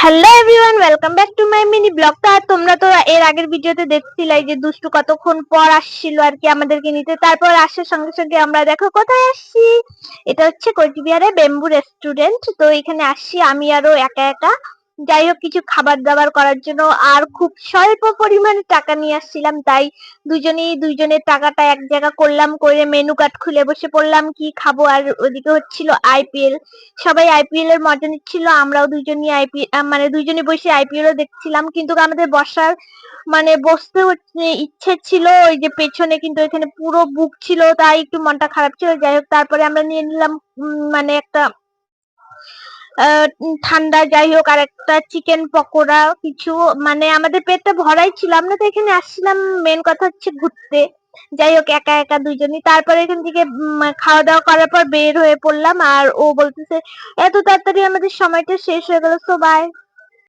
Hello everyone, welcome back to my mini blog. তো আর তোমরা তো এর আগের ভিডিওতে দেখছিলাই যে দুষ্টু কতক্ষণ পর আসছিল আর কি আমাদেরকে নিতে। তারপর আসার সঙ্গে সঙ্গে আমরা দেখো কোথায় আসছি। এটা হচ্ছে কোচবিহারে বেম্বু রেস্টুরেন্ট। তো এখানে আসছি আমি আরো একা একা, যাই হোক কিছু খাবার দাবার করার জন্য। আর খুব স্বল্প পরিমাণে টাকা নিয়ে আসছিলাম, তাই দুইজনের টাকাটা এক জায়গা করলাম, করে মেনু কার্ড খুলে বসে পড়লাম কি খাবো। আর ওদিকে হচ্ছিল আইপিএল, সবাই আইপিএল এর মজা নিচ্ছিল, আমরাও দুইজনই মানে দুইজনে বসে আইপিএল ও দেখছিলাম। কিন্তু আমাদের বসার মানে বসতে ইচ্ছে ছিল ওই যে পেছনে, কিন্তু এখানে পুরো বুক ছিল, তাই একটু মনটা খারাপ ছিল। যাই হোক তারপরে আমরা নিয়ে নিলাম মানে একটা ঠান্ডা, যাই হোক, আর একটা চিকেন পকোড়া কিছু। মানে আমাদের পেটটা ভরাই ছিল, আমরা তো এখানে আসছিলাম মেন কথা হচ্ছে ঘুরতে। যাই হোক একা একা দুইজনই তারপরে এখান থেকে খাওয়া দাওয়া করার পর বের হয়ে পড়লাম। আর ও বলতেছে এত তাড়াতাড়ি আমাদের সময়টা শেষ হয়ে গেল, সো বাই।